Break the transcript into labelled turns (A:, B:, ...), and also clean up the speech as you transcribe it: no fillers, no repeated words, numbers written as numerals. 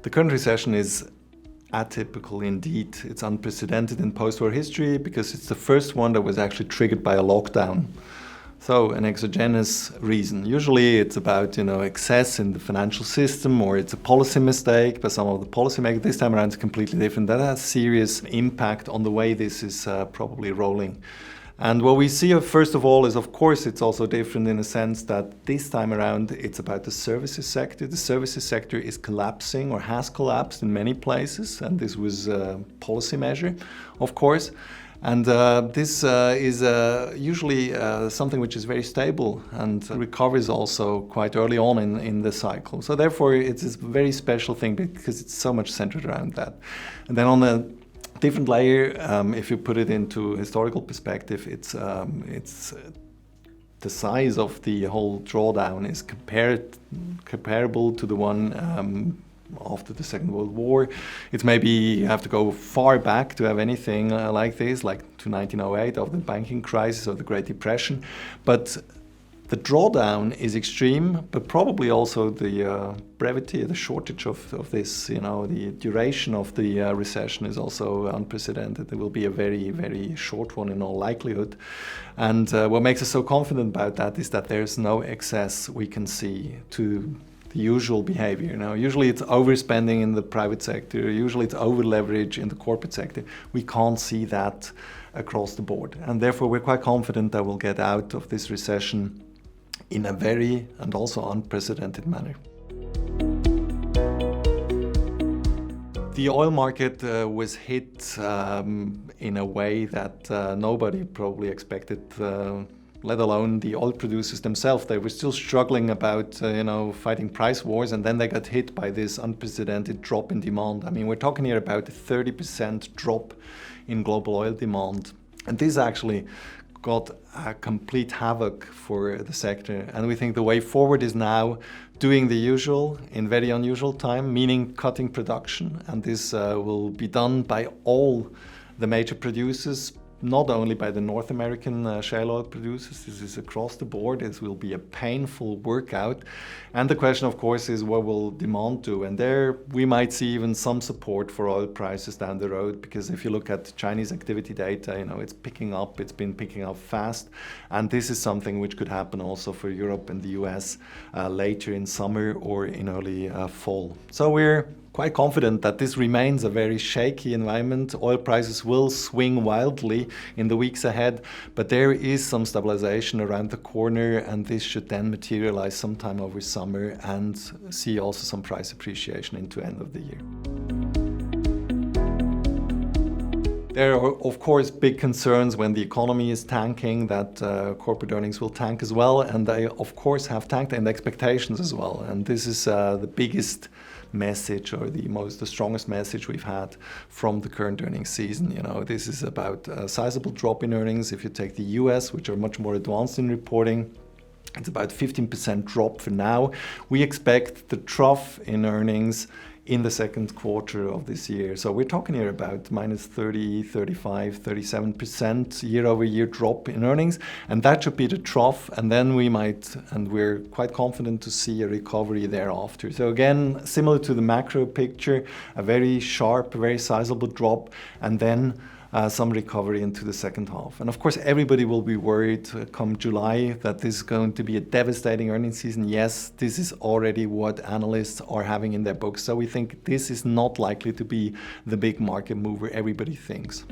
A: The current recession is atypical indeed. It's unprecedented in post-war history because it's the first one that was actually triggered by a lockdown. So an exogenous reason. Usually it's about excess in the financial system, or it's a policy mistake by some of the policymakers. This time around it's completely different. That has serious impact on the way this is probably rolling. And what we see, first of all, is of course it's also different in the sense that this time around it's about the services sector. The services sector is collapsing or has collapsed in many places, and this was a policy measure, of course. And this is usually something which is very stable and recovers also quite early on in the cycle. So therefore it's a very special thing because it's so much centered around that. And then on a different layer, if you put it into historical perspective, it's the size of the whole drawdown is comparable to the one after the Second World War. It's maybe you have to go far back to have anything like this, like to 1908 of the banking crisis or the Great Depression. But the drawdown is extreme, but probably also the brevity, the shortage of this, the duration of the recession is also unprecedented. It will be a very, very short one in all likelihood. And what makes us so confident about that is that there's no excess we can see to the usual behavior. Usually it's overspending in the private sector, usually it's over leverage in the corporate sector. We can't see that across the board. And therefore we're quite confident that we'll get out of this recession in a very and also unprecedented manner. The oil market was hit in a way that nobody probably expected, let alone the oil producers themselves. They were still struggling about fighting price wars, and then they got hit by this unprecedented drop in demand. I mean, we're talking here about a 30% drop in global oil demand. And this actually got a complete havoc for the sector. And we think the way forward is now doing the usual in very unusual time, meaning cutting production. And this will be done by all the major producers, not only by the North American shale oil producers. This is across the board. This will be a painful workout. And the question, of course, is what will demand do? And there we might see even some support for oil prices down the road, because if you look at Chinese activity data, it's picking up. It's been picking up fast. And this is something which could happen also for Europe and the US later in summer or in early fall. So we're quite confident that this remains a very shaky environment. Oil prices will swing wildly in the weeks ahead, but there is some stabilization around the corner, and this should then materialize sometime over summer and see also some price appreciation into end of the year. There are, of course, big concerns when the economy is tanking, that corporate earnings will tank as well, and they, of course, have tanked, and expectations as well. And this is the biggest message, or the strongest message we've had from the current earnings season. This is about a sizable drop in earnings. If you take the US, which are much more advanced in reporting, it's about 15% drop for now. We expect the trough in earnings in the second quarter of this year. So we're talking here about minus 30, 35, 37% year-over-year drop in earnings. And that should be the trough. And then we might, and we're quite confident to see a recovery thereafter. So again, similar to the macro picture, a very sharp, very sizable drop, and then some recovery into the second half. And of course, everybody will be worried come July that this is going to be a devastating earnings season. Yes, this is already what analysts are having in their books. So we think this is not likely to be the big market mover everybody thinks.